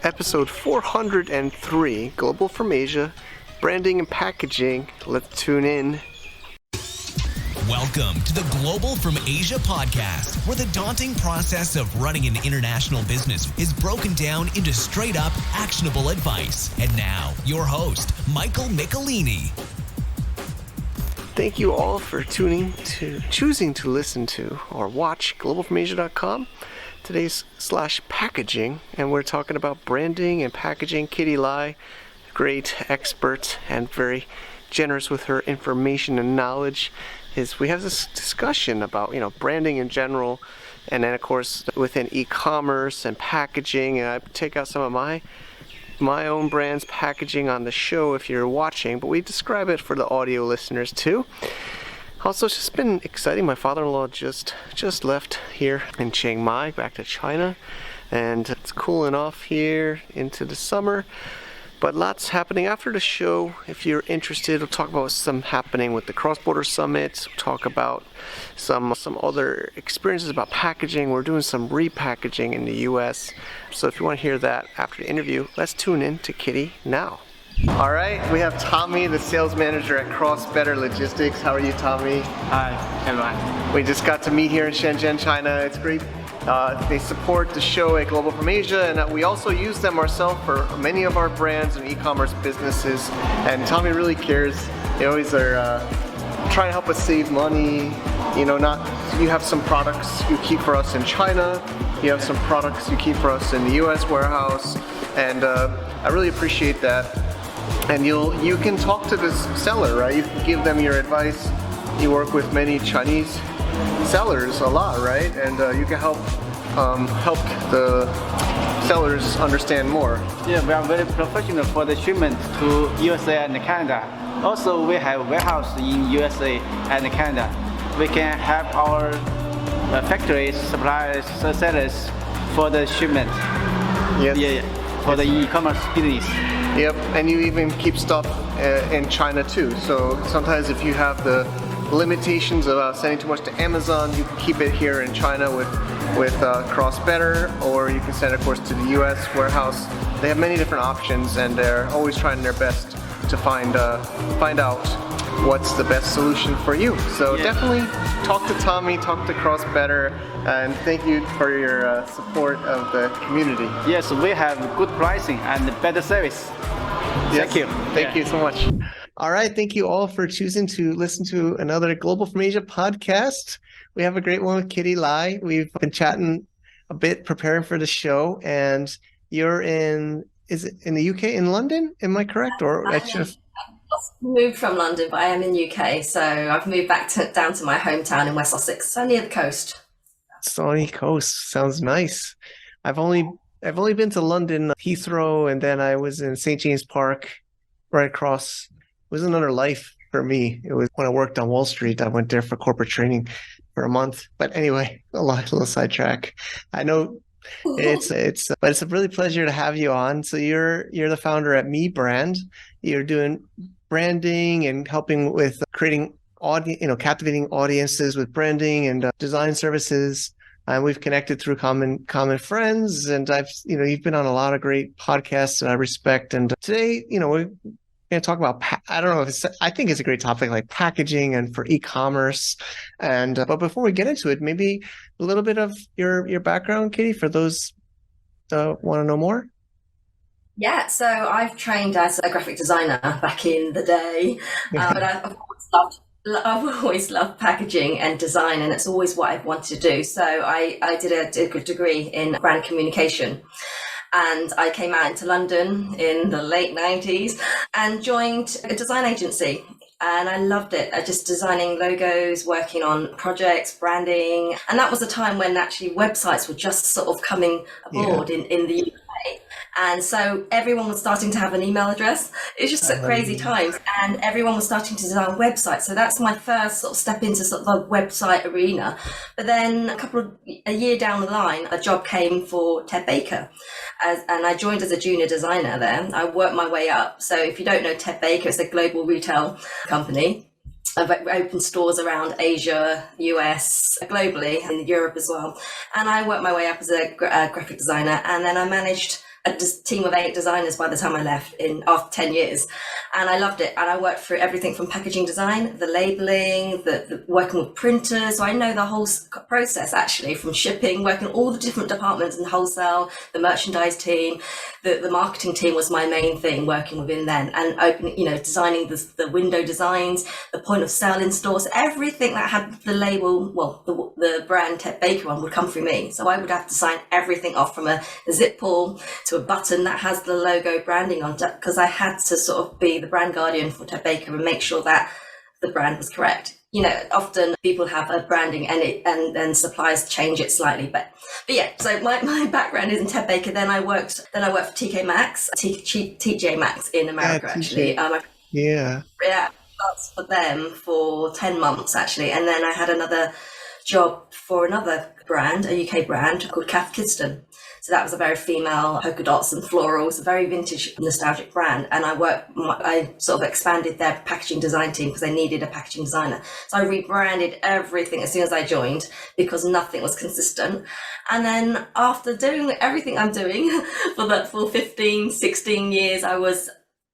episode 403, Global from Asia, Branding and Packaging. Let's tune in. Welcome to the Global from Asia podcast, where the daunting process of running an international business is broken down into straight up actionable advice. And now, your host, Michael Michelini. Thank you all for choosing to listen to or watch globalfromasia.com. Today's /packaging, and we're talking about branding and packaging. Kitty Lai, great expert and very generous with her information and knowledge. We have this discussion about branding in general, and then of course within e-commerce and packaging. And I take out some of my own brand's packaging on the show if you're watching, but we describe it for the audio listeners too. Also, it's just been exciting. My father-in-law just left here in Chiang Mai, back to China, and it's cooling off here into the summer. But lots happening after the show. If you're interested, we'll talk about some happening with the Cross-Border Summit. We'll talk about some other experiences about packaging. We're doing some repackaging in the U.S. So if you want to hear that after the interview, let's tune in to Kitty now. All right, we have Tommy, the sales manager at Cross-Better Logistics. How are you, Tommy? Hi, everyone. We just got to meet here in Shenzhen, China. It's great. They support the show at Global from Asia, and we also use them ourselves for many of our brands and e-commerce businesses. And Tommy really cares. They always are trying to help us save money. You have some products you keep for us in China. You have some products you keep for us in the U.S. warehouse, and I really appreciate that. And you can talk to this seller, right? You can give them your advice. You work with many Chinese sellers a lot, right? And you can help the sellers understand more. Yeah, we are very professional for the shipment to USA and Canada. Also, we have warehouse in USA and Canada. We can help our factories, suppliers, sellers for the shipment. Yes. Yeah, for the e-commerce business. Yep, and you even keep stuff in China too. So sometimes if you have the limitations about sending too much to Amazon, you can keep it here in China with Cross-Better, or you can send it, of course, to the U.S. warehouse. They have many different options, and they're always trying their best to find out what's the best solution for you. So Definitely talk to Tommy, talk to Cross-Better, and thank you for your support of the community. Yes, we have good pricing and better service. Yes. Thank you. Thank you so much. All right. Thank you all for choosing to listen to another Global from Asia podcast. We have a great one with Kitty Lai. We've been chatting a bit, preparing for the show, and you're is it in the UK, in London? Am I correct? Or I just moved from London, but I am in UK. So I've moved back down to my hometown in West Sussex, so near the coast. Sunny coast. Sounds nice. I've only been to London, Heathrow, and then I was in St. James Park, right across. It was another life for me. It was when I worked on Wall Street. I went there for corporate training for a month. But anyway, a little sidetrack. I know but it's a really pleasure to have you on. So you're the founder at Me Brand. You're doing branding and helping with creating captivating audiences with branding and design services. And we've connected through common friends, and you've been on a lot of great podcasts that I respect. And today, we're going to talk about, I think it's a great topic, like packaging and for e-commerce. And but before we get into it, maybe a little bit of your background, Kitty, for those want to know more. Yeah, so I've trained as a graphic designer back in the day, but I've always loved packaging and design, and it's always what I've wanted to do. So I did a good degree in brand communication. And I came out into London in the late 90s and joined a design agency. And I loved it. Just designing logos, working on projects, branding. And that was a time when actually websites were just sort of coming aboard in the UK. And so everyone was starting to have an email address. It was just crazy times, and everyone was starting to design websites. So that's my first sort of step into sort of the website arena. But then a year down the line, a job came for Ted Baker, and I joined as a junior designer there. I worked my way up. So if you don't know Ted Baker, it's a global retail company. I've opened stores around Asia, US, globally, and Europe as well. And I worked my way up as a graphic designer, and then I managed a team of 8 designers by the time I left after 10 years. And I loved it. And I worked through everything from packaging design, the labeling, the working with printers. So I know the whole process, actually, from shipping, working all the different departments in wholesale, the merchandise team, the marketing team was my main thing, working within then, and designing the window designs, the point of sale in stores, everything that had the label, well, the brand Ted Baker one would come through me. So I would have to sign everything off, from a zip pull to a button that has the logo branding on it, because I had to sort of be the brand guardian for Ted Baker and make sure that the brand was correct. Often people have a branding and suppliers change it slightly, but yeah. So my background is in Ted Baker. Then I worked for TK Maxx, TJ Maxx in America, actually. Yeah. That's for them for 10 months, actually. And then I had another job for another brand, a UK brand called Cath Kidston. So that was a very female polka dots and florals, a very vintage, nostalgic brand. And I sort of expanded their packaging design team because they needed a packaging designer. So I rebranded everything as soon as I joined because nothing was consistent. And then after doing everything I'm doing for 15, 16 years, I was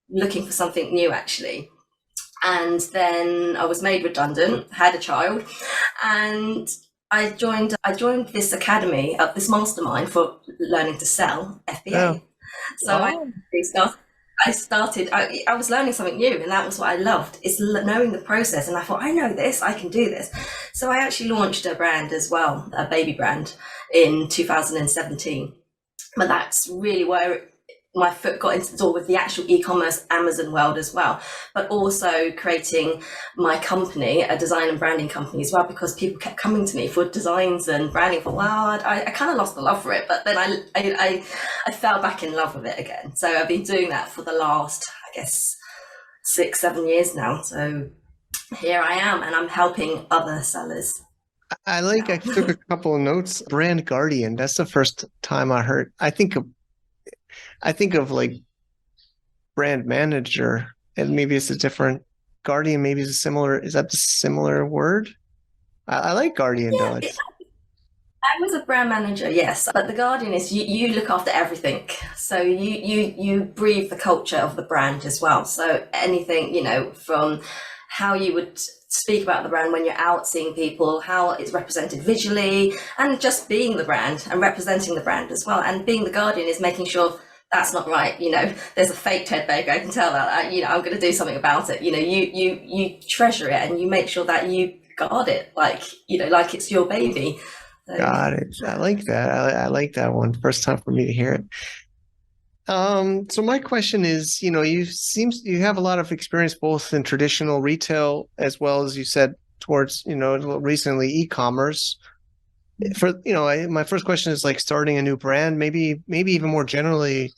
looking for something new, actually. And then I was made redundant, had a child, and I joined this academy, this mastermind for learning to sell, FBA. So I was learning something new, and that was what I loved, is knowing the process. And I thought, I know this, I can do this. So I actually launched a brand as well, a baby brand, in 2017. But that's really where my foot got into the door with the actual e-commerce Amazon world as well, but also creating my company, a design and branding company as well, because people kept coming to me for designs and branding. For I kind of lost the love for it, but then I fell back in love with it again. So I've been doing that for the last, I guess, 6-7 years now. So here I am, and I'm helping other sellers. I took a couple of notes. Brand guardian. That's the first time I heard. I think of like brand manager, and maybe it's a different. Guardian maybe is a similar. Is that the similar word? I like guardian though. I was a brand manager, yes, but the guardian is you look after everything. So you breathe the culture of the brand as well. So anything, from how you would speak about the brand when you're out seeing people, how it's represented visually, and just being the brand and representing the brand as well. And being the guardian is making sure that's not right. There's a fake Ted Baker. I can tell that. I'm going to do something about it. You treasure it, and you make sure that you guard it like it's your baby. So, got it. I like that. I like that one. First time for me to hear it. So my question is, you have a lot of experience both in traditional retail as well as you said towards, recently e-commerce. My first question is like starting a new brand, maybe even more generally,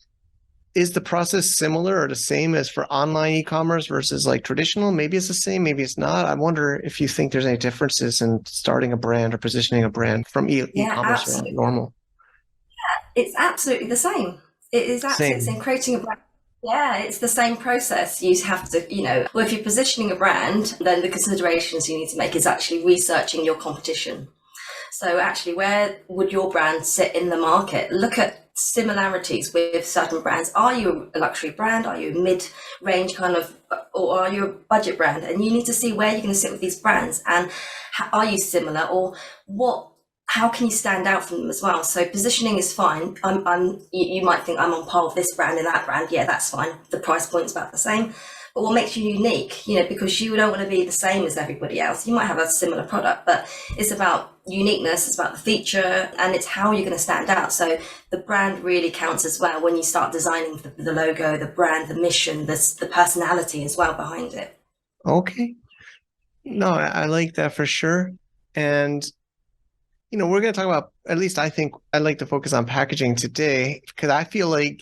is the process similar or the same as for online e-commerce versus like traditional? Maybe it's the same, maybe it's not. I wonder if you think there's any differences in starting a brand or positioning a brand from e-commerce or normal. Yeah, it's absolutely the same. It is absolutely the same. Creating a brand. Yeah, it's the same process. You have to, if you're positioning a brand, then the considerations you need to make is actually researching your competition. So actually, where would your brand sit in the market? Look at similarities with certain brands. Are you a luxury brand? Are you a mid-range kind of, or are you a budget brand? And you need to see where you're going to sit with these brands, and are you similar, or how can you stand out from them as well? So positioning is fine. You might think I'm on par with this brand and that brand. Yeah, that's fine. The price point's about the same. But what makes you unique, because you don't want to be the same as everybody else. You might have a similar product, but it's about uniqueness, it's about the feature, and it's how you're going to stand out. So the brand really counts as well when you start designing the logo, the brand, the mission, the personality as well behind it. Okay. No, I like that for sure. And, we're going to talk about, at least I think I'd like to focus on packaging today, because I feel like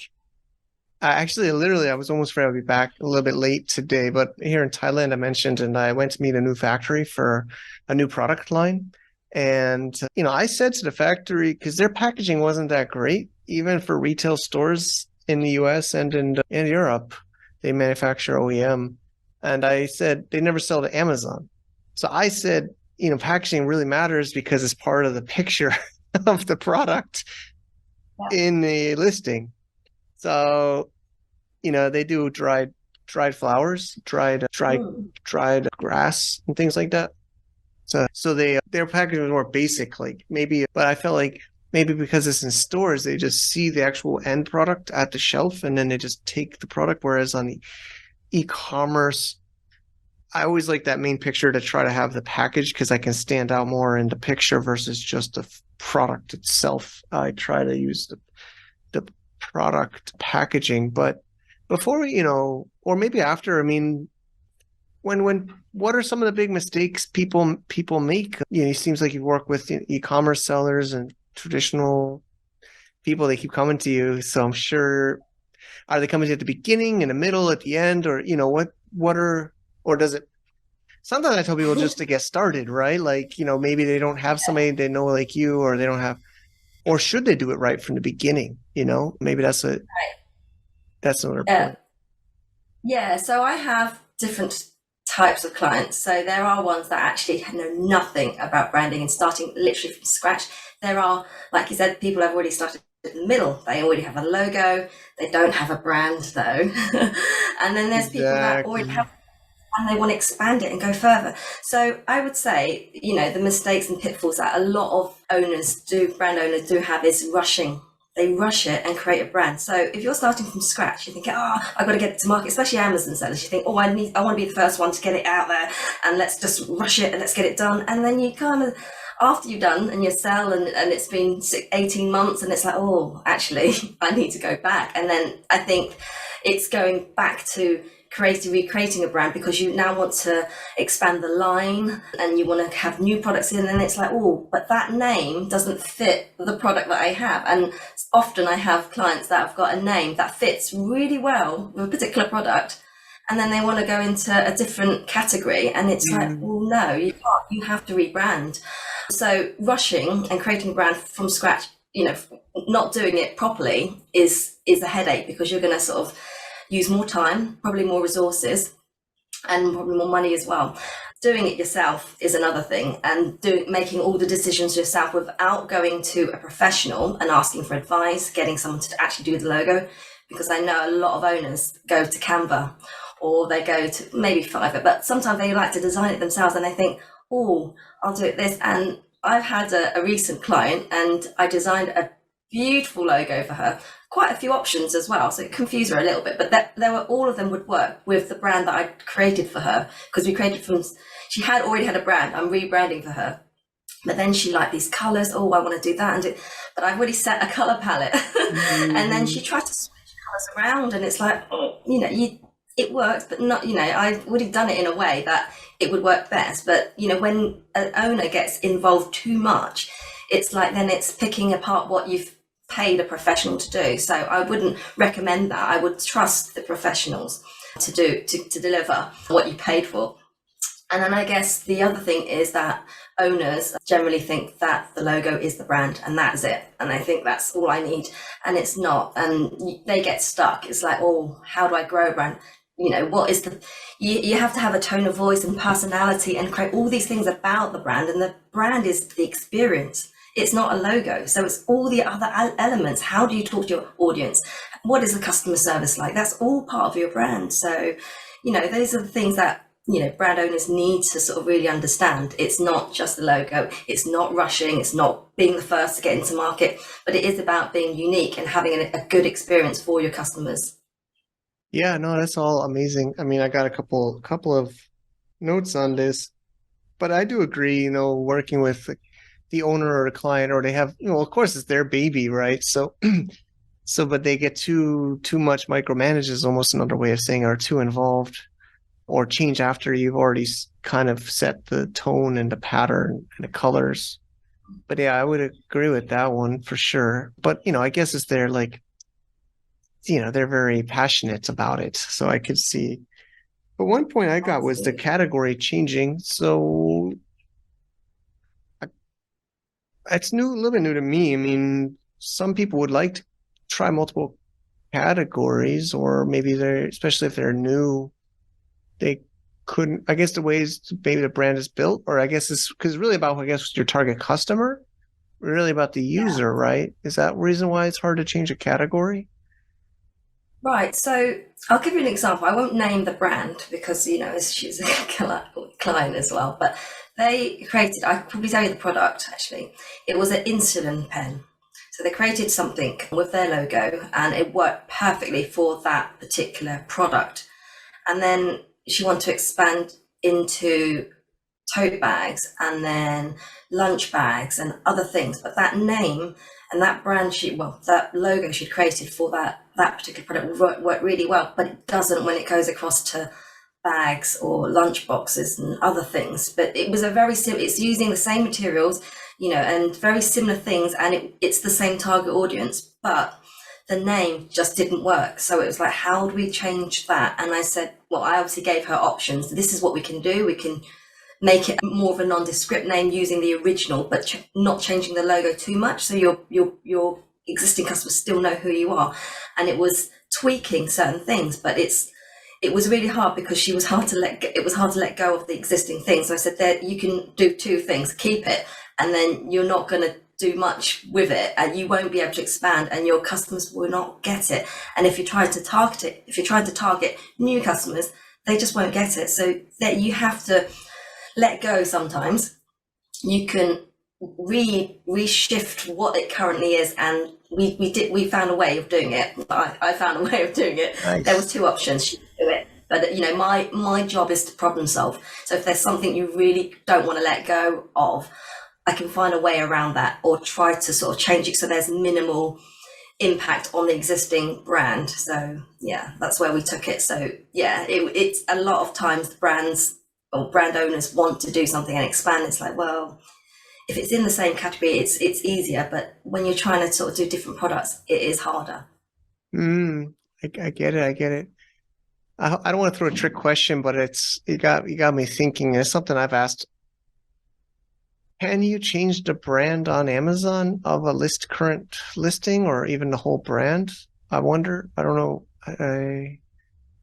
I was almost afraid I'd be back a little bit late today, but here in Thailand, I mentioned, and I went to meet a new factory for a new product line. And, I said to the factory, because their packaging wasn't that great, even for retail stores in the US and in Europe, they manufacture OEM. And I said, they never sell to Amazon. So I said, packaging really matters because it's part of the picture of the product in the listing. So, they do dried flowers, Mm. dried grass and things like that. So their packaging was more basic, like maybe, but I felt like maybe because it's in stores, they just see the actual end product at the shelf and then they just take the product. Whereas on the e-commerce, I always like that main picture to try to have the package because I can stand out more in the picture versus just the product itself. I try to use the product packaging, but before we, or maybe after, I mean, when what are some of the big mistakes people make? It seems like you work with e-commerce sellers and traditional people. They keep coming to you, so I'm sure, are they coming to you at the beginning, in the middle, at the end, or what are, or does it? Sometimes I tell people just to get started, right? Like, maybe they don't have somebody they know like you, or they don't have, or should they do it right from the beginning? Maybe that's another Yeah. point. Yeah, so I have different types of clients. So there are ones that actually know nothing about branding and starting literally from scratch. There are, like you said, people have already started in the middle. They already have a logo. They don't have a brand though. And then there's people that already Exactly. have and they want to expand it and go further. So I would say, the mistakes and pitfalls that a lot of brand owners do have is rushing. They rush it and create a brand. So if you're starting from scratch, you think, I've got to get it to market, especially Amazon sellers. You think, I want to be the first one to get it out there and let's just rush it and let's get it done. And then you kind of, after you've done and you sell and it's been 18 months and it's like, actually, I need to go back. And then I think it's going back to recreating a brand because you now want to expand the line and you want to have new products in, and it's like, but that name doesn't fit the product that I have. And often I have clients that have got a name that fits really well with a particular product, and then they want to go into a different category, and it's like, no, you can't. You have to rebrand. So rushing and creating a brand from scratch, not doing it properly is a headache because you're going to sort of use more time, probably more resources, and probably more money as well. Doing it yourself is another thing, and making all the decisions yourself without going to a professional and asking for advice, getting someone to actually do the logo, because I know a lot of owners go to Canva or they go to maybe Fiverr, but sometimes they like to design it themselves and they think, I'll do it this. And I've had a recent client and I designed a beautiful logo for her, quite a few options as well, so it confused her a little bit, but there were, all of them would work with the brand that I created for her, because she had already had a brand. I'm rebranding for her, but then she liked these colors. I want to do that but I've already set a color palette. And then she tried to switch colors around and it's like, it works, but not, I would have done it in a way that it would work best. But, when an owner gets involved too much, it's like, then it's picking apart what you've paid a professional to do. So I wouldn't recommend that. I would trust the professionals to deliver what you paid for. And then I guess the other thing is that owners generally think that the logo is the brand and that's it. And I think that's all I need. And it's not. And they get stuck. It's like, how do I grow a brand? What is you have to have a tone of voice and personality and create all these things about the brand. And the brand is the experience. It's not a logo. So it's all the other elements. How do you talk to your audience? What is the customer service like? That's all part of your brand. So, those are the things that, brand owners need to sort of really understand. It's not just the logo. It's not rushing. It's not being the first to get into market, but it is about being unique and having a good experience for your customers. Yeah, no, that's all amazing. I mean, I got a couple of notes on this, but I do agree, working with the owner or the client, or they have, of course it's their baby, right? So but they get too much micromanaged is almost another way of saying, or too involved, or change after you've already kind of set the tone and the pattern and the colors. But yeah, I would agree with that one for sure. But I guess it's their like, they're very passionate about it. So I could see. But one point I got was the category changing. So it's a little bit new to me. I mean, some people would like to try multiple categories, or maybe especially if they're new, they couldn't. I guess the ways maybe the brand is built, or I guess it's because really about, I guess, your target customer, really about the user, right? Is that reason why it's hard to change a category? Right, so I'll give you an example. I won't name the brand because, she's a client as well, but they created, I could probably tell you the product actually. It was an insulin pen. So they created something with their logo and it worked perfectly for that particular product. And then she wanted to expand into tote bags and then lunch bags and other things. But that name and that brand that logo she'd created for that particular product worked really well, but it doesn't when it goes across to bags or lunch boxes and other things. But it was it's using the same materials, and very similar things, and it's the same target audience, but the name just didn't work. So it was like, how do we change that? And I said, well, I obviously gave her options. This is what we can do. We can make it more of a nondescript name using the original, but not changing the logo too much, so your existing customers still know who you are. And it was tweaking certain things, but it was really hard because it was hard to let go of the existing things. So I said, there, you can do two things: keep it, and then you're not going to do much with it, and you won't be able to expand, and your customers will not get it. And if you're trying to target new customers, they just won't get it. So that you have to let go sometimes. You can reshift what it currently is, and we found a way of doing it. I found a way of doing it. Nice. There was two options. She could do it, but my job is to problem solve. So if there's something you really don't want to let go of, I can find a way around that, or try to sort of change it so there's minimal impact on the existing brand. So yeah, that's where we took it. So yeah, it's a lot of times the brands or brand owners want to do something and expand. It's like, well, if it's in the same category, it's easier, but when you're trying to sort of do different products, it is harder. I get it. I don't want to throw a trick question, but you got me thinking. It's something I've asked. Can you change the brand on Amazon of a current listing, or even the whole brand? I wonder. I don't know.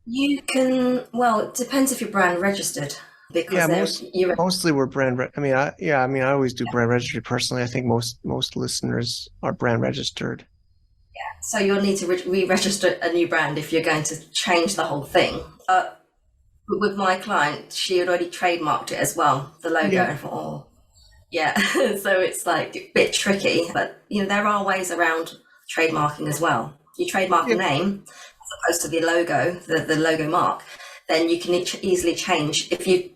You can, well, it depends if you're brand registered, because mostly we're brand. I always do brand registry personally. I think most listeners are brand registered. So you'll need to re-register a new brand if you're going to change the whole thing. With my client, she had already trademarked it as well, the logo. Yeah. And I thought, oh, yeah. So it's like a bit tricky, but there are ways around trademarking as well. You trademark a name as opposed to the logo, the logo mark, then you can easily change. If you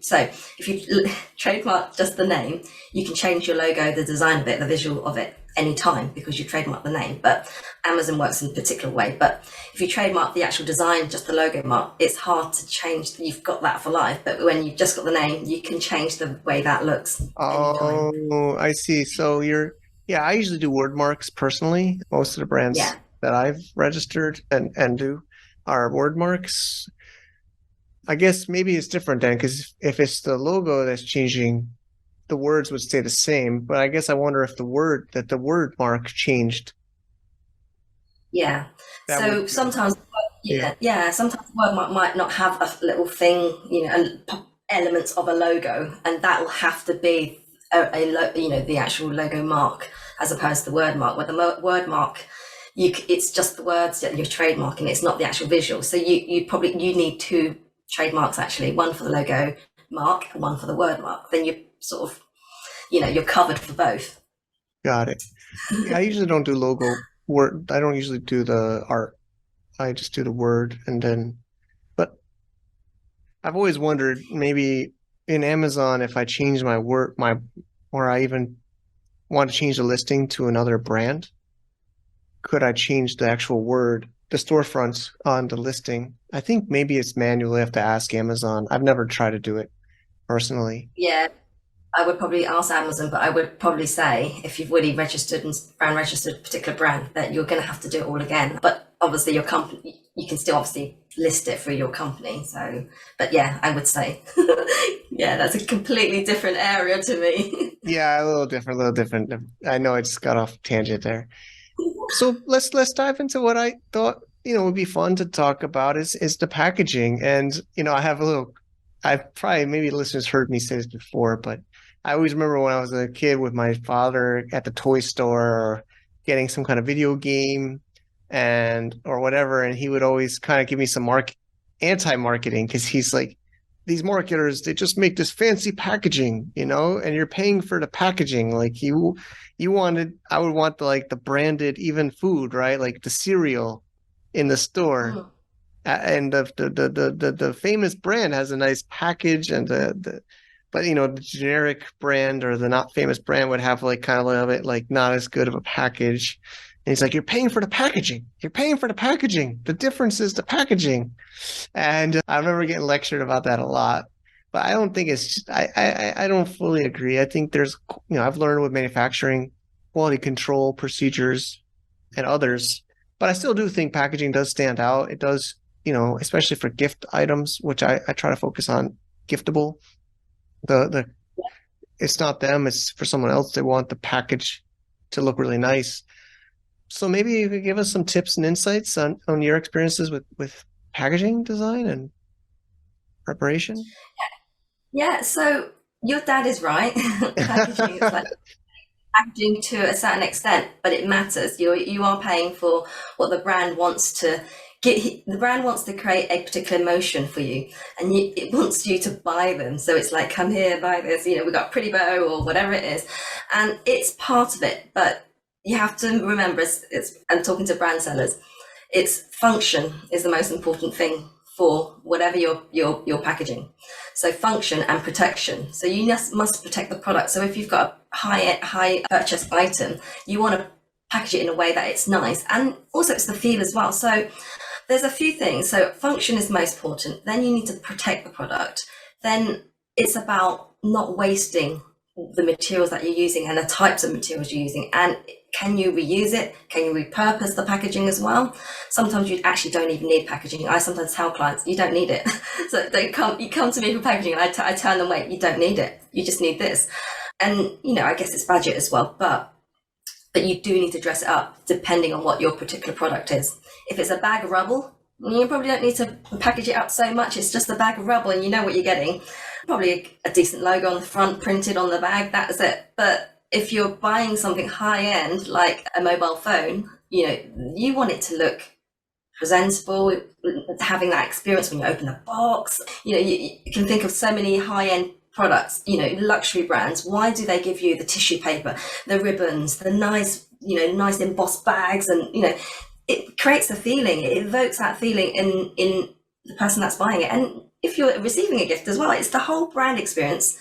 trademark just the name, you can change your logo, the design of it, the visual of it anytime, because you trademark the name. But Amazon works in a particular way. But if you trademark the actual design, just the logo mark, it's hard to change. You've got that for life. But when you've just got the name, you can change the way that looks anytime. Oh, I see. So I usually do word marks personally. Most of the brands that I've registered and do are word marks. I guess maybe it's different then, because if it's the logo that's changing, the words would stay the same. But I guess I wonder if the word mark changed. Yeah. Sometimes, sometimes the word mark might not have a little thing, and elements of a logo, and that will have to be the actual logo mark as opposed to the word mark. Where the word mark, it's just the words that you're trademarking. It's not the actual visual. So you need two trademarks actually, one for the logo mark and one for the word mark. Then you sort of, you're covered for both. Got it. Yeah, I usually don't do logo word. I don't usually do the art. I just do the word, but I've always wondered, maybe in Amazon, if I change or I even want to change the listing to another brand, could I change the actual word, the storefronts on the listing? I think maybe it's manual. I have to ask Amazon. I've never tried to do it personally. Yeah, I would probably ask Amazon, but I would probably say if you've already registered and brand registered a particular brand, that you're going to have to do it all again. But obviously your company, you can still obviously list it for your company. So, but yeah, I would say, that's a completely different area to me. Yeah, a little different. I know I just got off tangent there. So let's dive into what I thought, would be fun to talk about is the packaging. And, I've probably, maybe listeners heard me say this before, but I always remember when I was a kid with my father at the toy store or getting some kind of video game, and or whatever, and he would always kind of give me some anti-marketing, because he's like, these marketers, they just make this fancy packaging, and you're paying for the packaging. Like I would want the branded even food, right? Like the cereal in the store. Mm. And the famous brand has a nice package, and but the generic brand or the not famous brand would have like kind of it like not as good of a package. And he's like, you're paying for the packaging. You're paying for the packaging. The difference is the packaging. And I remember getting lectured about that a lot. But I don't think it's just, I don't fully agree. I think there's, I've learned with manufacturing, quality control procedures and others, but I still do think packaging does stand out. It does, especially for gift items, which I try to focus on giftable. The It's not them, it's for someone else. They want the package to look really nice. So maybe you could give us some tips and insights on your experiences with packaging design and preparation. Yeah, so your dad is right. Packaging is like packaging to a certain extent, but it matters. You are paying for what the brand wants to get. The brand wants to create a particular emotion for you, and it wants you to buy them. So it's like, come here, buy this. We got a pretty bow or whatever it is, and it's part of it. But you have to remember, and talking to brand sellers, it's function is the most important thing for whatever you're packaging. So function and protection. So you must protect the product. So if you've got a high purchase item, you want to package it in a way that it's nice, and also it's the feel as well. So there's a few things. So function is most important. Then you need to protect the product. Then it's about not wasting the materials that you're using and the types of materials you're using. And can you reuse it? Can you repurpose the packaging as well? Sometimes you actually don't even need packaging. I sometimes tell clients, you don't need it. So you come to me for packaging, and I tell them, wait, you don't need it. You just need this. And, I guess it's budget as well, but you do need to dress it up depending on what your particular product is. If it's a bag of rubble, you probably don't need to package it up so much. It's just a bag of rubble and you know what you're getting. Probably a decent logo on the front printed on the bag, that's it. But if you're buying something high end, like a mobile phone, you want it to look presentable, having that experience when you open the box. You can think of so many high end products, luxury brands. Why do they give you the tissue paper, the ribbons, the nice embossed bags? And, it creates a feeling, it evokes that feeling in the person that's buying it. And if you're receiving a gift as well, it's the whole brand experience.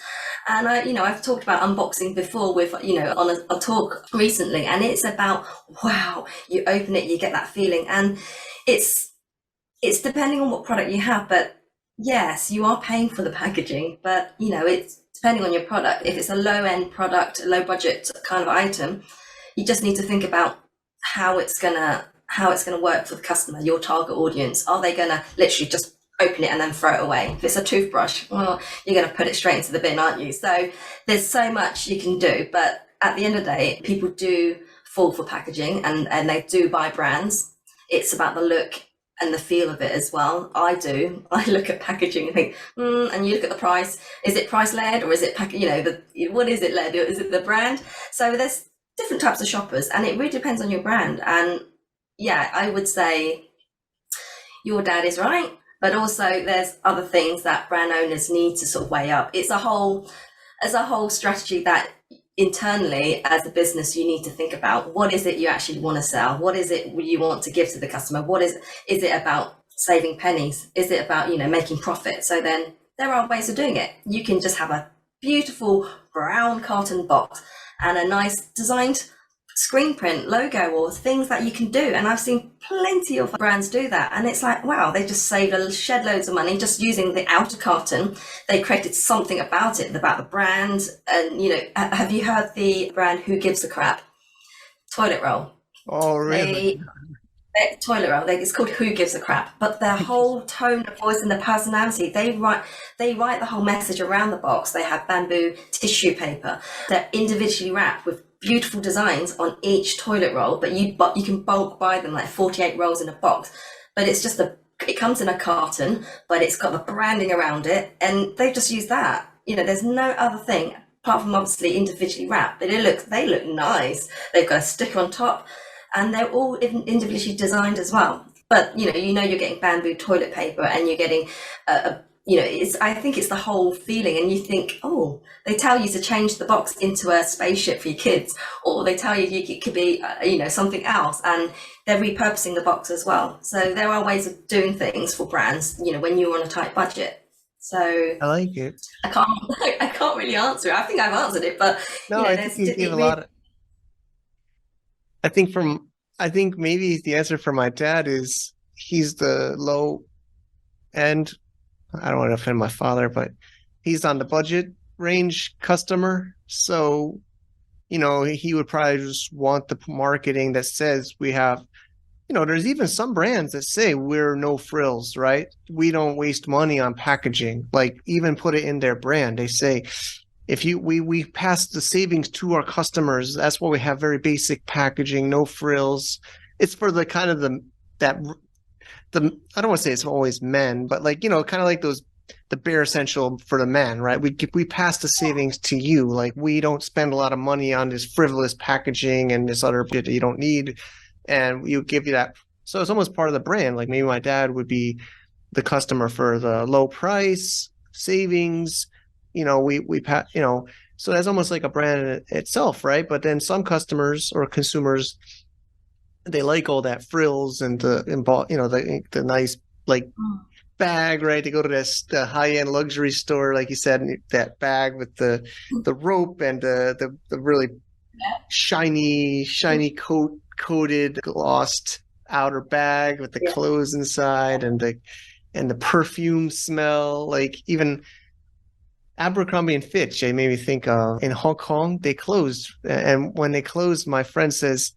And I've talked about unboxing before with, on a talk recently, and it's about, wow, you open it, you get that feeling. And it's depending on what product you have, but yes, you are paying for the packaging, but it's depending on your product. If it's a low end product, a low budget kind of item, you just need to think about how it's gonna work for the customer, your target audience. Are they gonna literally just open it and then throw it away? If it's a toothbrush, well, you're gonna put it straight into the bin, aren't you? So there's so much you can do, but at the end of the day, people do fall for packaging and they do buy brands. It's about the look and the feel of it as well. I do. I look at packaging and think, and you look at the price. Is it price led, or is it what is it led? Is it the brand? So there's different types of shoppers, and it really depends on your brand. And yeah, I would say your dad is right, but also there's other things that brand owners need to sort of weigh up. It's a whole strategy that internally as a business you need to think about. What is it you actually want to sell? What is it you want to give to the customer? Is it about saving pennies? Is it about making profit? So then there are ways of doing it. You can just have a beautiful brown carton box and a nice designed screen print logo or things that you can do. And I've seen plenty of brands do that. And it's like, wow, they just saved a shed loads of money just using the outer carton. They created something about it, about the brand. And, have you heard the brand Who Gives a Crap? Toilet roll. Oh, really? Toilet roll. It's called Who Gives a Crap. But their whole tone of voice and their personality, they write the whole message around the box. They have bamboo tissue paper. They're individually wrapped with beautiful designs on each toilet roll, but you can bulk buy them, like 48 rolls in a box. But it's just it comes in a carton, but it's got the branding around it, and they just use that. There's no other thing apart from obviously individually wrapped, but they look nice. They've got a sticker on top. and they're all individually designed as well. But you're getting bamboo toilet paper, and you're getting I think it's the whole feeling, and you think, oh, they tell you to change the box into a spaceship for your kids, or they tell you it could be something else, and they're repurposing the box as well. So there are ways of doing things for brands, when you're on a tight budget. So I like it. I can't really answer it. I think I've answered it, but No, I think you gave a lot of, I think maybe the answer for my dad is he's the low end. I don't want to offend my father, but he's on the budget range customer. So, he would probably just want the marketing that says we have, there's even some brands that say we're no frills, right? We don't waste money on packaging. Like, even put it in their brand. They say, if we pass the savings to our customers, that's why we have very basic packaging, no frills. It's for the kind of I don't want to say it's always men, but kind of like the bare essential for the men, right? We pass the savings to you. Like, we don't spend a lot of money on this frivolous packaging and this other bit that you don't need, and we give you that. So it's almost part of the brand. Like, maybe my dad would be the customer for the low price savings. So that's almost like a brand itself, right? But then some customers or consumers, they like all that frills and the nice bag, right? They go to the high-end luxury store, like you said, that bag with the rope and the really shiny coated glossed outer bag with the clothes inside and the perfume smell. Like, even Abercrombie and Fitch, they made me think of, in Hong Kong, they closed. And when they closed, my friend says,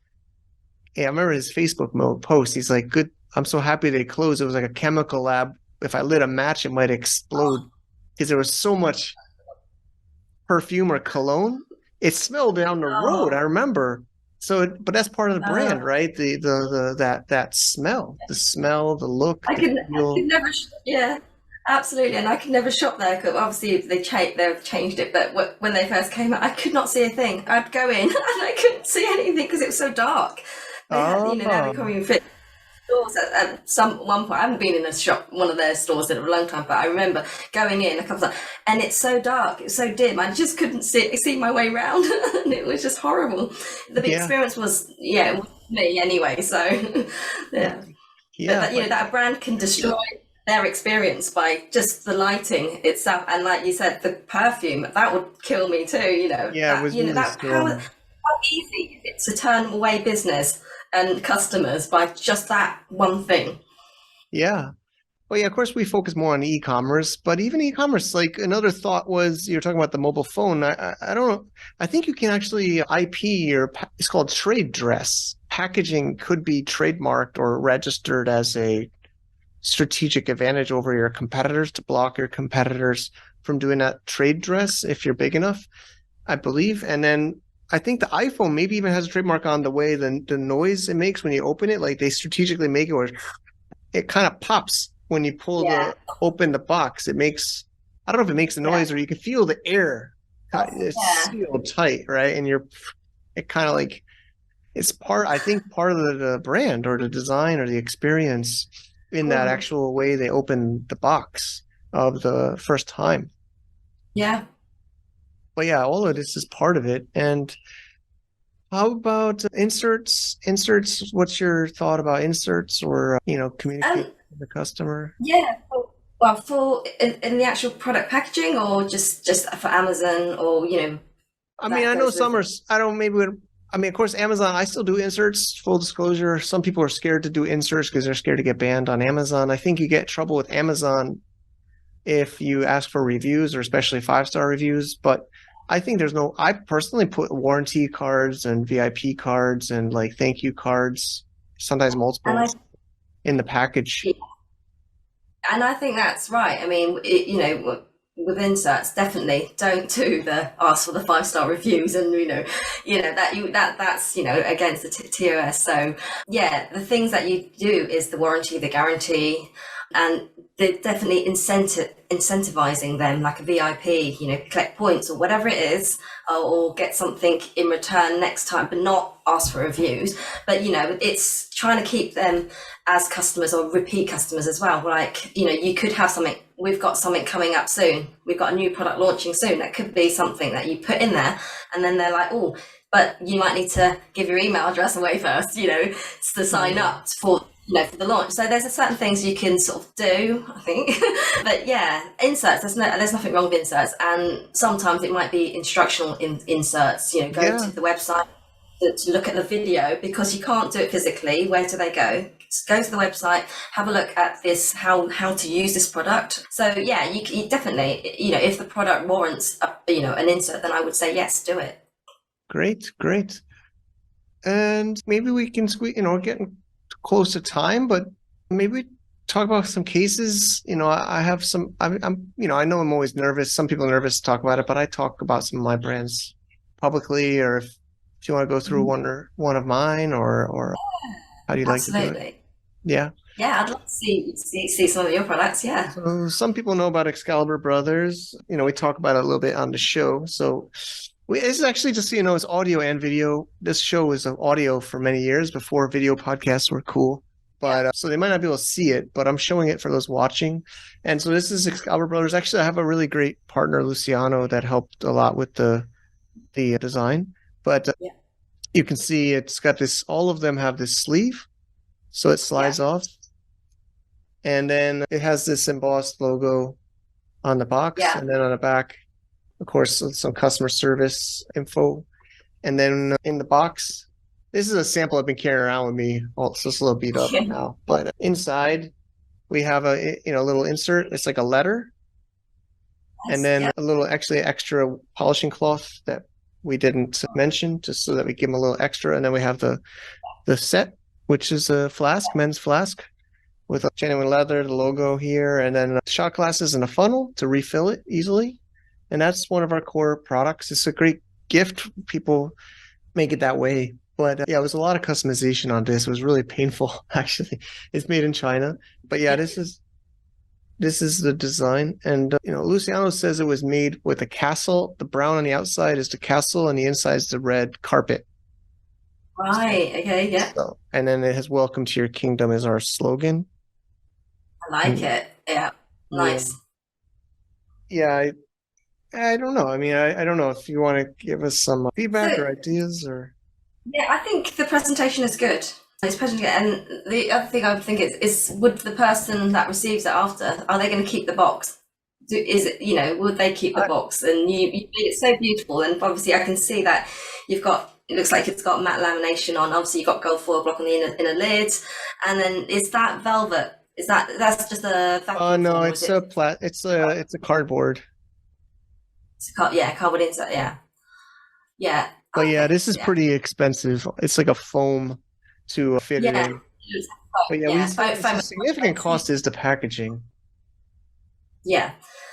I remember his Facebook post. He's like, "Good, I'm so happy they closed. It was like a chemical lab. If I lit a match, it might explode because there was so much perfume or cologne. It smelled down the road. I remember. So, but that's part of the brand, right? That smell, the look. I could never, yeah, absolutely. And I could never shop there because obviously they've changed it. But when they first came out, I could not see a thing. I'd go in and I couldn't see anything because it was so dark. They had, they're becoming fit stores at one point. I haven't been in one of their stores in a long time, but I remember going in a couple of times, and it's so dark, it's so dim. I just couldn't see my way around, and it was just horrible. The experience was, it was me anyway. So yeah. But that brand can destroy their experience by just the lighting itself, and like you said, the perfume that would kill me too. It was really how easy is it to turn away business and customers by just that one thing? Yeah. Well, yeah, of course we focus more on e-commerce, but even e-commerce, like, another thought was, you're talking about the mobile phone. I don't know. I think you can actually it's called trade dress. Packaging could be trademarked or registered as a strategic advantage over your competitors, to block your competitors from doing that trade dress if you're big enough, I believe. And then I think the iPhone maybe even has a trademark on the way the noise it makes when you open it. Like, they strategically make it where it kind of pops when you open the box. It makes, I don't know if it makes a noise or you can feel the air. It's sealed tight, right? And it kind of like, it's part of the brand or the design or the experience in that actual way they open the box of the first time. Yeah. But yeah, all of this is part of it. And how about inserts? Inserts, what's your thought about inserts, or communicating with the customer? Yeah. Well, for in the actual product packaging, or just for Amazon, or I mean, I know some are. I don't. Maybe. I mean, of course, Amazon. I still do inserts. Full disclosure. Some people are scared to do inserts because they're scared to get banned on Amazon. I think you get trouble with Amazon if you ask for reviews, or especially 5-star reviews. But I think I personally put warranty cards and VIP cards and like thank you cards, sometimes multiple, in the package. And I think that's right. I mean, with inserts, definitely don't do the ask for the 5-star reviews, and that's against the TOS. So yeah, the things that you do is the warranty, the guarantee, And they're definitely incentivizing them, like a VIP, collect points or whatever it is, or get something in return next time, but not ask for reviews. But it's trying to keep them as customers or repeat customers as well. Like, you could have something. We've got something coming up soon. We've got a new product launching soon. That could be something that you put in there, and then they're like, oh, but you might need to give your email address away first, to sign up for the launch. So there's certain things you can sort of do, I think. But yeah, inserts, there's nothing wrong with inserts. And sometimes it might be instructional inserts, go to the website to look at the video, because you can't do it physically. Where do they go? Just go to the website, have a look at this, how to use this product. So yeah, you definitely, if the product warrants, an insert, then I would say, yes, do it. Great. And maybe we can squeeze, we're getting close to time, but maybe talk about some cases. I have some, I know I'm always nervous. Some people are nervous to talk about it, but I talk about some of my brands publicly, or if you want to go through one of mine, or how do you like to do it? Yeah. Yeah, I'd love to see some of your products. Yeah. So some people know about Excalibur Brothers. We talk about it a little bit on the show. So this is actually, just so you know, it's audio and video. This show was audio for many years before video podcasts were cool. But so they might not be able to see it, but I'm showing it for those watching. And so this is Excalibur Brothers. Actually, I have a really great partner, Luciano, that helped a lot with the design. But you can see it's got this, all of them have this sleeve. So it slides off. And then it has this embossed logo on the box. And then on the back, of course, some customer service info. And then in the box, this is a sample I've been carrying around with me. Well, it's just a little beat up now. But inside, we have a little insert. It's like a letter. And then a little extra polishing cloth that we didn't mention, just so that we give them a little extra. And then we have the set, which is a flask, men's flask, with a genuine leather, the logo here, and then shot glasses and a funnel to refill it easily. And that's one of our core products. It's a great gift. People make it that way. But it was a lot of customization on this. It was really painful, actually. It's made in China. But this is the design. And, Luciano says it was made with a castle. The brown on the outside is the castle, and the inside is the red carpet. Right. Okay. Yeah. So, and then it has "Welcome to your kingdom" as our slogan. I like it. Yeah. Nice. Yeah. I don't know. I mean, I don't know if you want to give us some feedback or ideas, or. Yeah, I think the presentation is good. It's presenting, and the other thing I would think is would the person that receives it after, are they going to keep the box? Would they keep the box? And you made it so beautiful, and obviously I can see that you've got. It looks like it's got matte lamination on. Obviously, you've got gold foil block on the inner lid, and then is that velvet? That's just a vacuum? No, it's it's a cardboard. It's cardboard insert. Yeah. But this is pretty expensive. It's like a foam to fit it in. But the significant cost is the packaging. Yeah.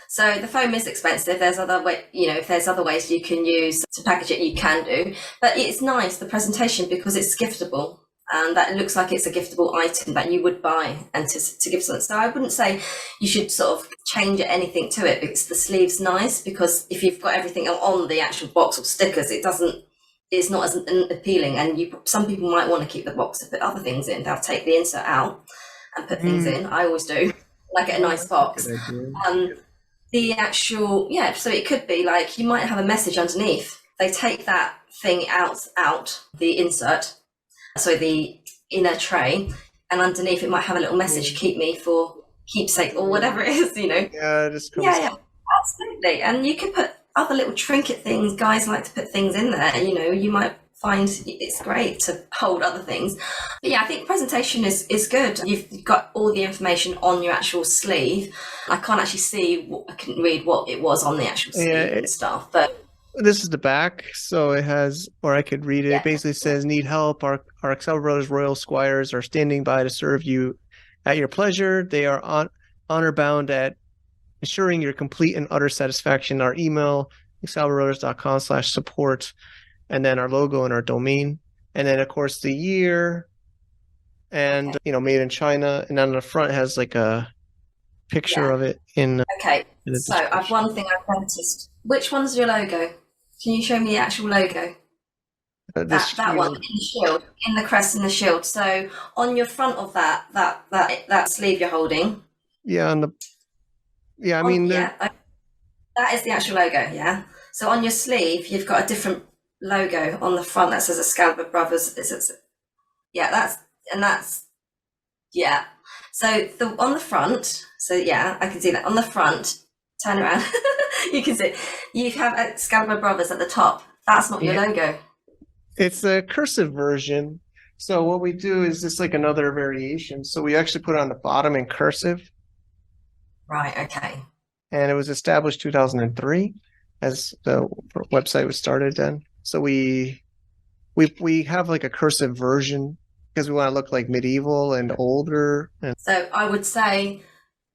So the foam is expensive. There's if there's other ways you can use to package it, you can do. But it's nice, the presentation, because it's giftable, and that looks like it's a giftable item that you would buy and to give someone. So I wouldn't say you should sort of change anything to it, because the sleeve's nice, because if you've got everything on the actual box or stickers, it's not as appealing, and some people might want to keep the box to put other things in. They'll take the insert out and put things in. I always do. I get a nice box. The actual, so it could be like, you might have a message underneath. They take that thing out, the insert, so the inner tray, and underneath it might have a little message, keep me for keepsake, or whatever it is, Yeah, just comes absolutely. And you could put other little trinket things. Guys like to put things in there, you might find it's great to hold other things. But I think the presentation is good. You've got all the information on your actual sleeve. I can't actually see, I couldn't read what it was on the actual sleeve and stuff, but this is the back, so it has, or I could read it. It basically says, "Need help? Our Excalibur Brothers Royal Squires are standing by to serve you at your pleasure. They are honor bound at ensuring your complete and utter satisfaction." Our email, excalibrbrothers.com/support, and then our logo and our domain, and then of course the year, and made in China. And on the front has like a picture of it in Okay, the so I've description. one thing I've noticed. Which one's your logo? Can you show me the actual logo? The That one shield. in the shield, in the crest and the shield. So on your front of that sleeve you're holding. Yeah, I On mean the that is the actual logo. Yeah. So on your sleeve you've got a different logo on the front that says Excalibur Brothers. Yeah, that's yeah. So on the front. So yeah, I can see that on the front. Turn around. You can see you have Excalibur Brothers at the top. That's not your yeah, logo. it's a cursive version. So what we do is just like another variation. So we actually put it on the bottom in cursive, Right. Okay. and it was established 2003 as the website was started then. So we have like a cursive version because we want to look like medieval and older. And So I would say,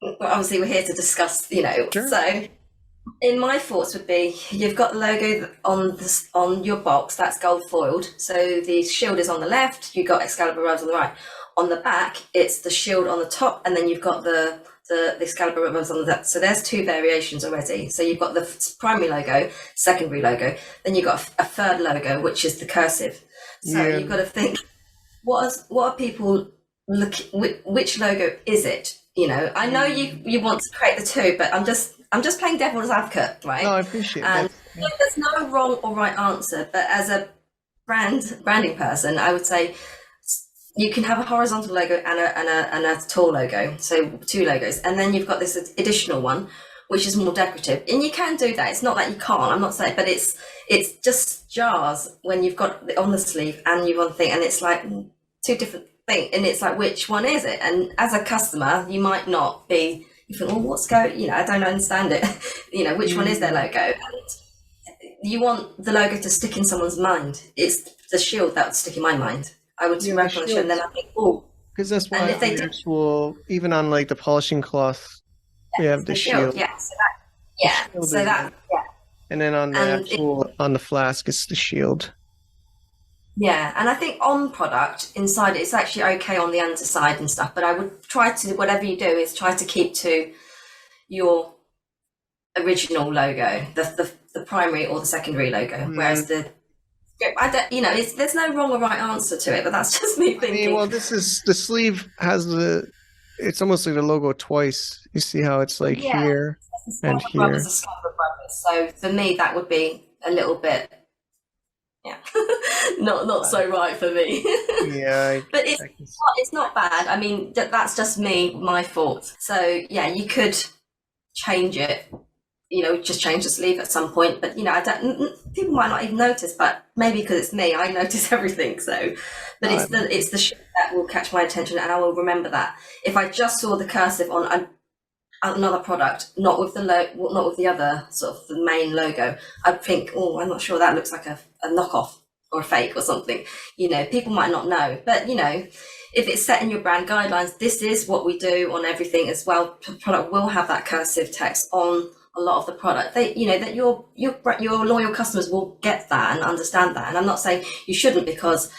well, obviously, we're here to discuss, sure, So, in my thoughts would be, you've got the logo on your box that's gold foiled. So the shield is on the left. You've got Excalibur Rose on the right. On the back, it's the shield on the top, and then you've got the Excalibur Rose on the left. So there's two variations already. So you've got the primary logo, secondary logo, then you've got a third logo, which is the cursive. So yeah, you've got to think, what are people look? Which logo is it? I know you want to create the two, but I'm just playing devil's advocate, right? no, I appreciate And that. there's no wrong or right answer, but as a branding person, I would say you can have a horizontal logo and a tall logo, so two logos, and then you've got this additional one, which is more decorative, and you can do that. It's not that you can't. I'm not saying, but it's just jars when you've got it on the sleeve and you've on the thing, and it's like two different things, and it's like, which one is it? And as a customer, you might not be. You think, well, what's going? I don't understand it. Which one is their logo? And you want the logo to stick in someone's mind. It's the shield that would stick in my mind. I would Yeah, wrap on the shield, and then I think, oh, because that's and why if they on the did actual, even on like the polishing cloth, we have the the shield, shield. yeah. So The yeah, shield so is that, like, yeah. and then on the And it, actual on the flask, it's the shield. yeah, and I think on product inside it's actually okay on the underside and stuff, but I would try to, whatever you do, is try to keep to your original logo, the primary or the secondary logo. Whereas I don't, there's no wrong or right answer to it, but that's just me I mean, thinking. well, this is the sleeve has it's almost like the logo twice. You see how it's like Yeah, here the and Scarborough Brothers here. are Scarborough Brothers, so for me that would be a little bit, yeah, not so right for me. Yeah, But I can, it's not bad. I mean, that's just me, my thoughts. So yeah, you could change it. Just change the sleeve at some point. But I don't. People might not even notice. But maybe because it's me, I notice everything. So, but no, it's the shape that will catch my attention, and I will remember that. If I just saw the cursive on another product, not with not with the other sort of the main logo, I'd think, oh, I'm not sure, that looks like a knockoff or a fake or something. People might not know, but if it's set in your brand guidelines, this is what we do on everything as well. The product will have that cursive text on a lot of the product. That that your loyal customers will get that and understand that. And I'm not saying you shouldn't, because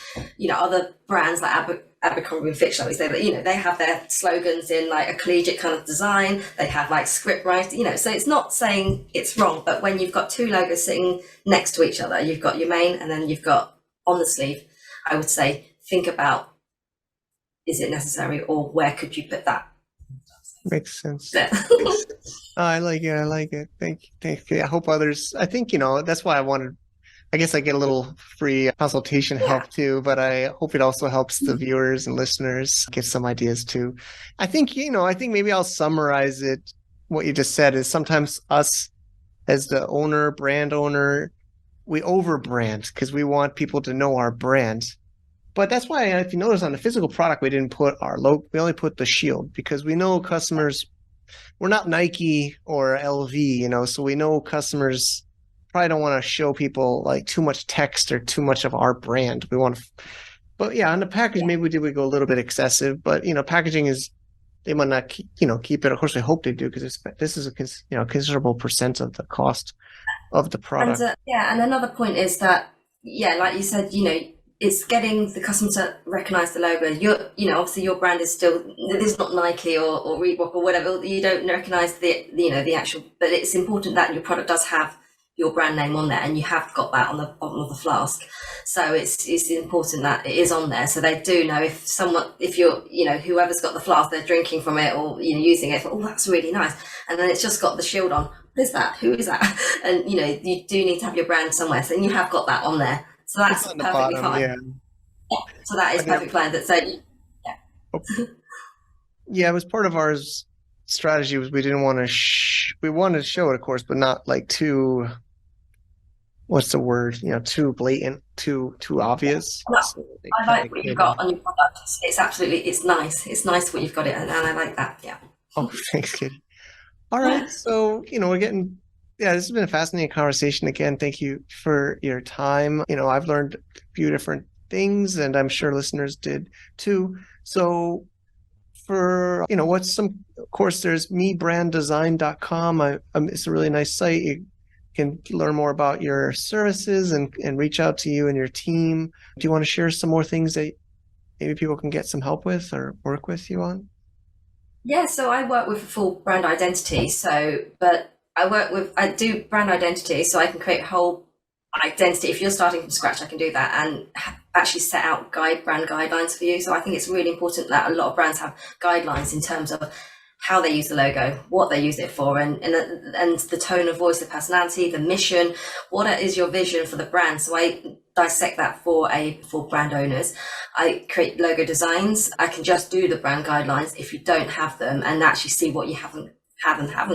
other brands like Abercrombie and Fitch, like we say, that they have their slogans in like a collegiate kind of design. They have like script writing, so it's not saying it's wrong. But when you've got two logos sitting next to each other, you've got your main and then you've got on the sleeve, I would say think about, is it necessary, or where could you put that? makes sense. Yeah. Makes sense. Oh, I like it. I like it. Thank you. I hope others. I think that's why I wanted. I guess I get a little free consultation help too, but I hope it also helps the viewers and listeners get some ideas too. I think I think maybe I'll summarize it. What you just said is sometimes us as the brand owner, we overbrand because we want people to know our brand. But that's why, if you notice on the physical product, we didn't put our logo. We only put the shield because we know customers. We're not Nike or LV, so we know customers probably don't want to show people like too much text or too much of our brand. We want to, but yeah, on the package, maybe we go a little bit excessive. But packaging is, they might not keep it. Of course, we hope they do, because this is a considerable percent of the cost of the product. And and another point is that, like you said, it's getting the customer to recognize the logo. Obviously your brand is still, this is not Nike or Reebok or whatever. You don't recognize the actual, but it's important that your product does have your brand name on there, and you have got that on the bottom of the flask. So it's important that it is on there, so they do know if you're, whoever's got the flask, they're drinking from it or using it. Oh, that's really nice. And then it's just got the shield on. What is that? Who is that? And you do need to have your brand somewhere, so you have got that on there. So that's perfectly fine. Yeah. So that is perfectly fine. Yeah, it was part of our strategy. Was we didn't want to we wanted to show it, of course, but not like too. What's the word? Too blatant, too obvious. No, so I like what you've got on your product. It's nice. It's nice what you've got it, and I like that. Yeah. Oh, thanks, kid. All right, so we're getting. Yeah, this has been a fascinating conversation. Again, thank you for your time. I've learned a few different things, and I'm sure listeners did too. So for, of course, there's mebranddesign.com. It's a really nice site. You can learn more about your services and reach out to you and your team. Do you want to share some more things that maybe people can get some help with or work with you on? Yeah, so I work with a full brand identity. I do brand identity, so I can create a whole identity. If you're starting from scratch, I can do that and actually set out brand guidelines for you. So I think it's really important that a lot of brands have guidelines in terms of how they use the logo, what they use it for, and the tone of voice, the personality, the mission. What is your vision for the brand? So I dissect that for brand owners. I create logo designs. I can just do the brand guidelines if you don't have them, and actually see what you haven't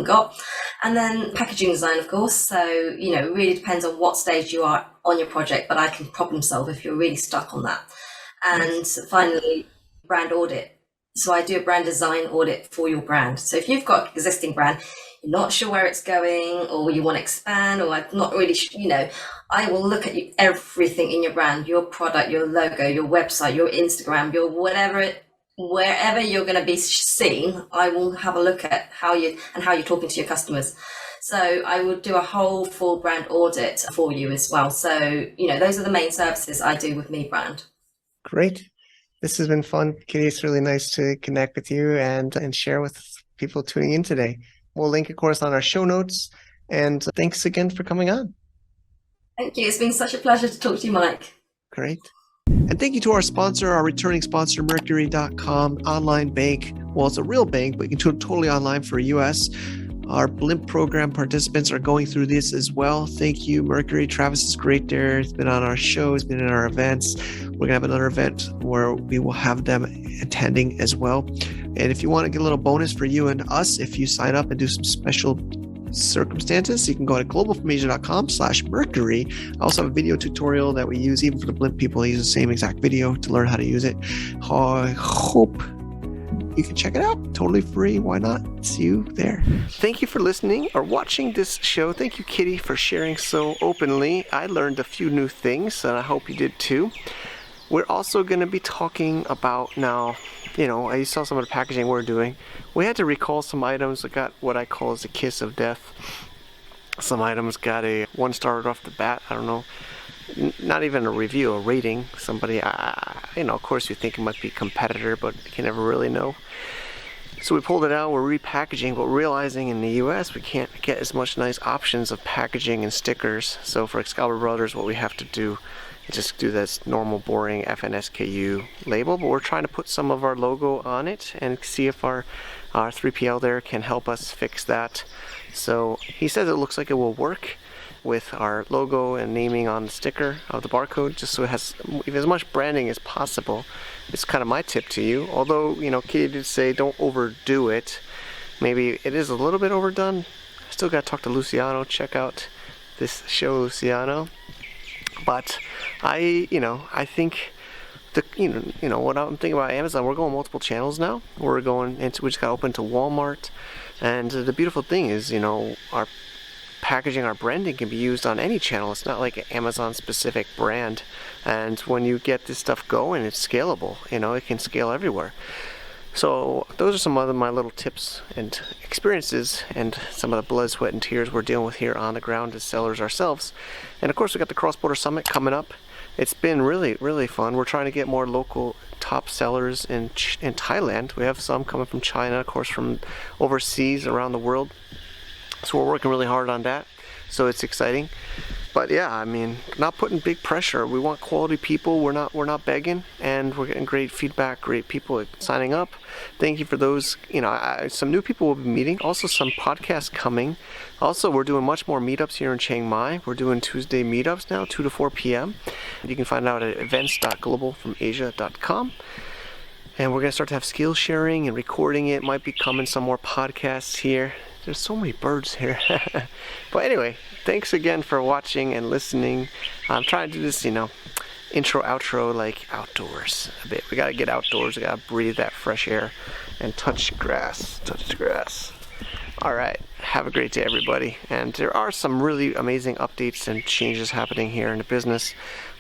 got. And then packaging design, of course. So, it really depends on what stage you are on your project, but I can problem solve if you're really stuck on that. And finally, brand audit. So I do a brand design audit for your brand. So if you've got an existing brand, you're not sure where it's going, or you want to expand, or I'm not really, I will look at everything in your brand, your product, your logo, your website, your Instagram, your wherever you're going to be seen. I will have a look at how you're talking to your customers. So I will do a whole full brand audit for you as well. So, those are the main services I do with meBrand. Great. This has been fun, Kitty. It's really nice to connect with you and share with people tuning in today. We'll link, of course, on our show notes. And thanks again for coming on. Thank you. It's been such a pleasure to talk to you, Mike. Great. And thank you to our sponsor, our returning sponsor, Mercury.com, online bank. Well, it's a real bank, but you can do it totally online for US. Our Blimp program participants are going through this as well. Thank you, Mercury. Travis is great there. He's been on our show. He's been in our events. We're going to have another event where we will have them attending as well. And if you want to get a little bonus for you and us, if you sign up and do some special circumstances, you can go to globalfromasia.com/Mercury. I also have a video tutorial that we use even for the Blimp people. I use the same exact video to learn how to use it. I hope you can check it out. Totally free. Why not? See you there. Thank you for listening or watching this show. Thank you, Kitty, for sharing so openly. I learned a few new things, and I hope you did too. We're also going to be talking about now, you saw some of the packaging we're doing. We had to recall some items that got what I call as a kiss of death. Some items got a 1-star off the bat. I don't know. Not even a review, a rating. Somebody, of course you think it might be a competitor, but you can never really know. So we pulled it out, we're repackaging, but realizing in the US we can't get as much nice options of packaging and stickers. So for Excalibur Brothers, what we have to do is just do this normal boring FNSKU label, but we're trying to put some of our logo on it and see if our 3PL there can help us fix that. So he says it looks like it will work with our logo and naming on the sticker of the barcode, just so it has as much branding as possible. It's kind of my tip to you. Although, Kitty did say don't overdo it. Maybe it is a little bit overdone. I still got to talk to Luciano. Check out this show, Luciano. But I think what I'm thinking about Amazon, we're going multiple channels now. We just got open to Walmart. And the beautiful thing is, our packaging, our branding can be used on any channel. It's not like an Amazon specific brand. And when you get this stuff going, it's scalable. It can scale everywhere. So those are some of my little tips and experiences and some of the blood, sweat, and tears we're dealing with here on the ground as sellers ourselves. And of course, we got the Cross-Border Summit coming up it's been really, really fun. We're trying to get more local top sellers in Thailand. We have some coming from China, of course, from overseas around the world. So we're working really hard on that. So it's exciting. But yeah, I mean, not putting big pressure. We want quality people. We're not begging, and we're getting great feedback, great people signing up. Thank you for those. You know, some new people will be meeting. Also, some podcasts coming. Also, we're doing much more meetups here in Chiang Mai. We're doing Tuesday meetups now, 2 to 4 p.m. You can find out at events.globalfromasia.com. And we're going to start to have skill sharing and recording it. Might be coming some more podcasts here. There's so many birds here. But anyway, thanks again for watching and listening. I'm trying to do this, intro, outro, like outdoors a bit. We got to get outdoors. We got to breathe that fresh air and touch grass. All right. Have a great day, everybody. And there are some really amazing updates and changes happening here in the business.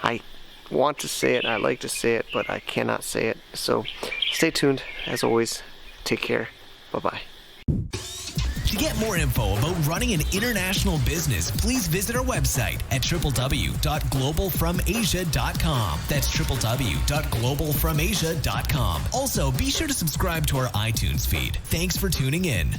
I want to say it, I like to say it, but I cannot say it. So stay tuned. As always, take care. Bye-bye. To get more info about running an international business, please visit our website at www.globalfromasia.com. That's www.globalfromasia.com. Also, be sure to subscribe to our iTunes feed. Thanks for tuning in.